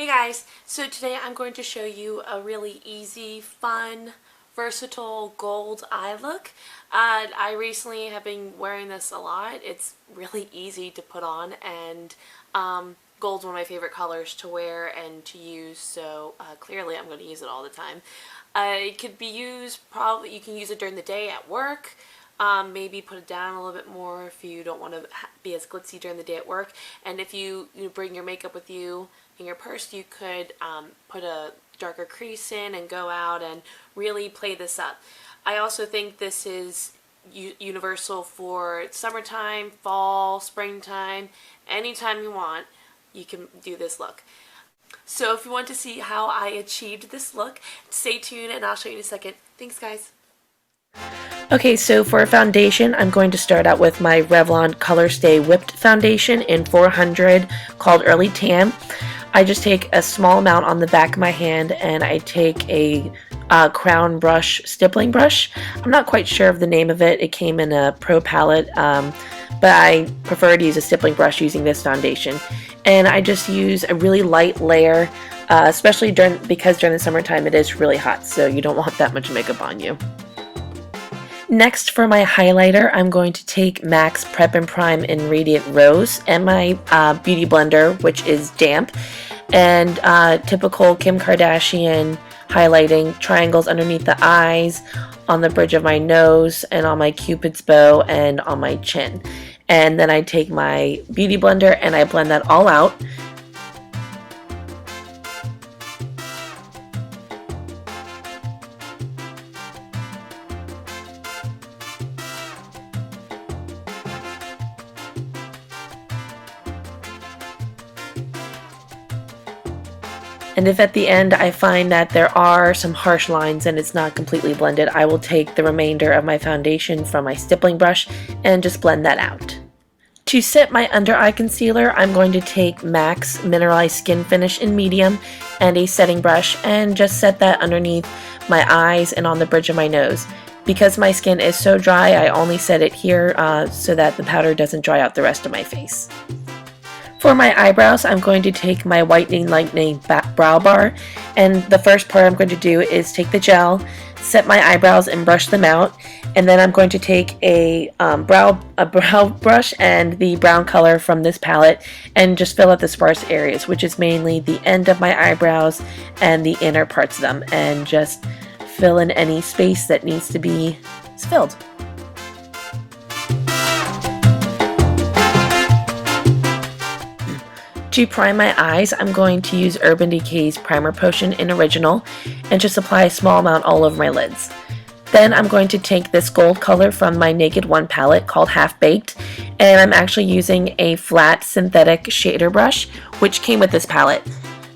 Hey guys, so today I'm going to show you a really easy, fun, versatile gold eye look. I recently have been wearing this a lot. It's really easy to put on, and gold's one of my favorite colors to wear and to use, so clearly I'm going to use it all the time. It could be used, you can use it during the day at work. Maybe put it down a little bit more if you don't want to be as glitzy during the day at work. And if you bring your makeup with you in your purse, you could put a darker crease in and go out and really play this up. I also think this is universal for summertime, fall, springtime, anytime you want, you can do this look. So if you want to see how I achieved this look, stay tuned and I'll show you in a second. Thanks guys. Okay, so for a foundation, I'm going to start out with my Revlon Color Stay Whipped Foundation in 400 called Early Tan. I just take a small amount on the back of my hand and I take a crown brush, stippling brush. I'm not quite sure of the name of it. It came in a pro palette, but I prefer to use a stippling brush using this foundation. And I just use a really light layer, especially because during the summertime it is really hot, so you don't want that much makeup on you. Next, for my highlighter, I'm going to take MAC's Prep and Prime in Radiant Rose and my Beauty Blender, which is damp, and typical Kim Kardashian highlighting, triangles underneath the eyes, on the bridge of my nose, and on my Cupid's bow, and on my chin. And then I take my Beauty Blender and I blend that all out. And if at the end I find that there are some harsh lines and it's not completely blended, I will take the remainder of my foundation from my stippling brush and just blend that out. To set my under eye concealer, I'm going to take MAC's Mineralize Skin Finish in medium and a setting brush and just set that underneath my eyes and on the bridge of my nose. Because my skin is so dry, I only set it here so that the powder doesn't dry out the rest of my face. For my eyebrows, I'm going to take my Whitening Lightening Brow Bar, and the first part I'm going to do is take the gel, set my eyebrows and brush them out, and then I'm going to take a brow brush and the brown color from this palette and just fill out the sparse areas, which is mainly the end of my eyebrows and the inner parts of them, and just fill in any space that needs to be filled. To prime my eyes, I'm going to use Urban Decay's Primer Potion in Original and just apply a small amount all over my lids. Then I'm going to take this gold color from my Naked One palette called Half Baked, and I'm actually using a flat synthetic shader brush which came with this palette.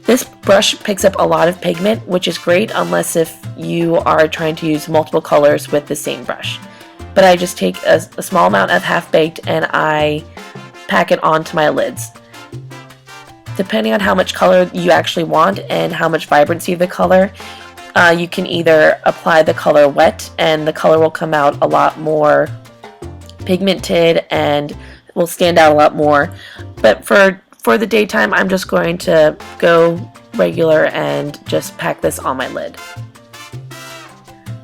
This brush picks up a lot of pigment, which is great unless if you are trying to use multiple colors with the same brush. But I just take a small amount of Half Baked and I pack it onto my lids. Depending on how much color you actually want and how much vibrancy of the color, you can either apply the color wet and the color will come out a lot more pigmented and will stand out a lot more. But for the daytime, I'm just going to go regular and just pack this on my lid.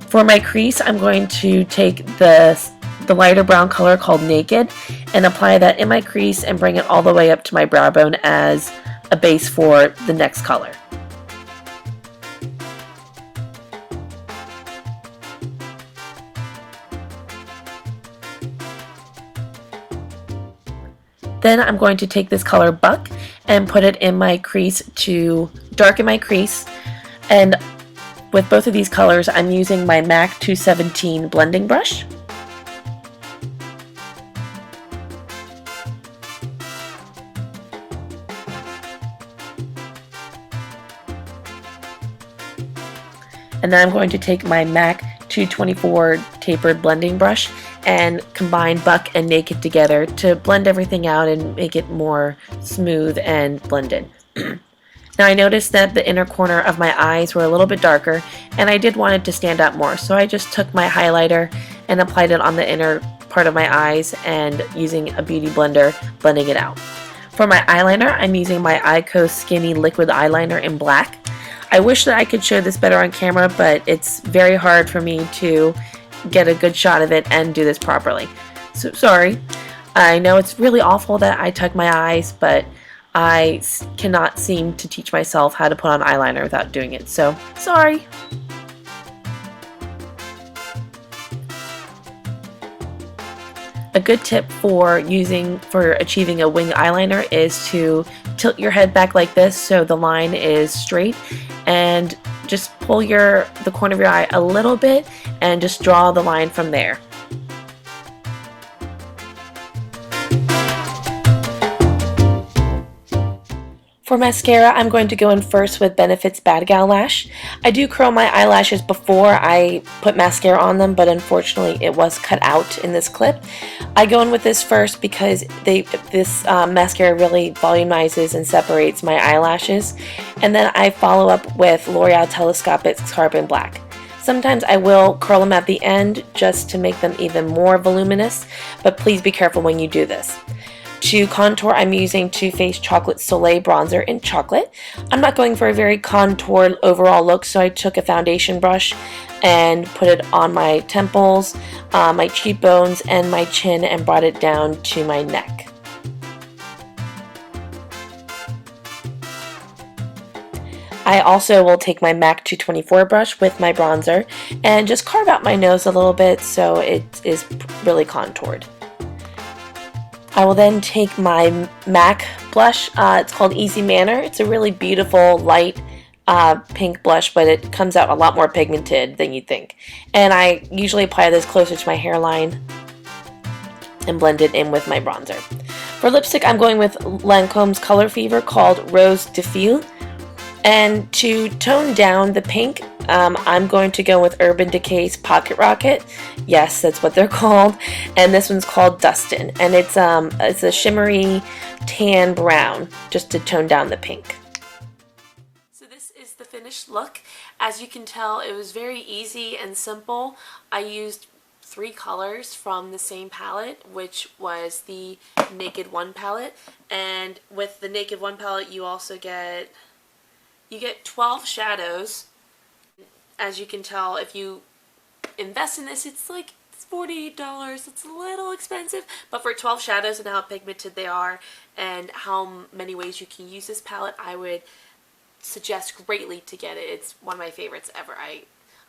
For my crease, I'm going to take the lighter brown color called Naked and apply that in my crease and bring it all the way up to my brow bone as a base for the next color. Then I'm going to take this color Buck and put it in my crease to darken my crease, and with both of these colors I'm using my MAC 217 blending brush. And then I'm going to take my MAC 224 tapered blending brush and combine Buck and Naked together to blend everything out and make it more smooth and blended. Now I noticed that the inner corner of my eyes were a little bit darker and I did want it to stand out more, so I just took my highlighter and applied it on the inner part of my eyes and using a beauty blender blending it out. For my eyeliner, I'm using my EYEKO Skinny Liquid Eyeliner in black. I wish that I could show this better on camera, but it's very hard for me to get a good shot of it and do this properly. So sorry. I know it's really awful that I tug my eyes, but I cannot seem to teach myself how to put on eyeliner without doing it, so sorry. A good tip for achieving a wing eyeliner is to tilt your head back like this so the line is straight, and just pull the corner of your eye a little bit and just draw the line from there. For mascara, I'm going to go in first with Benefit's Bad Gal Lash. I do curl my eyelashes before I put mascara on them, but unfortunately it was cut out in this clip. I go in with this first because this mascara really volumizes and separates my eyelashes. And then I follow up with L'Oreal Telescopic Carbon Black. Sometimes I will curl them at the end just to make them even more voluminous, but please be careful when you do this. To contour, I'm using Too Faced Chocolate Soleil Bronzer in Chocolate. I'm not going for a very contoured overall look, so I took a foundation brush and put it on my temples, my cheekbones, and my chin, and brought it down to my neck. I also will take my MAC 224 brush with my bronzer and just carve out my nose a little bit so it is really contoured. I will then take my MAC blush. It's called Easy Manner. It's a really beautiful light pink blush, but it comes out a lot more pigmented than you'd think. And I usually apply this closer to my hairline and blend it in with my bronzer. For lipstick, I'm going with Lancome's Color Fever called Rose Defile. And to tone down the pink, I'm going to go with Urban Decay's Pocket Rocket. Yes, that's what they're called. And this one's called Dustin. And it's a shimmery tan brown, just to tone down the pink. So this is the finished look. As you can tell, it was very easy and simple. I used 3 colors from the same palette, which was the Naked One palette. And with the Naked One palette, you also get 12 shadows. As you can tell, if you invest in this, it's like $48. It's a little expensive, but for 12 shadows and how pigmented they are and how many ways you can use this palette, I would suggest greatly to get it. It's one of my favorites ever.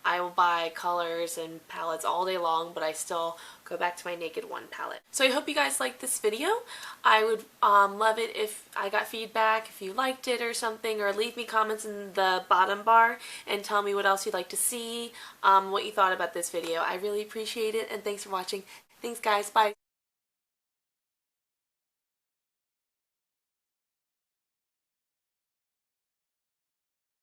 I will buy colors and palettes all day long, but I still go back to my Naked One palette. So I hope you guys liked this video. I would love it if I got feedback, if you liked it or something, or leave me comments in the bottom bar and tell me what else you'd like to see, what you thought about this video. I really appreciate it, and thanks for watching. Thanks guys, bye.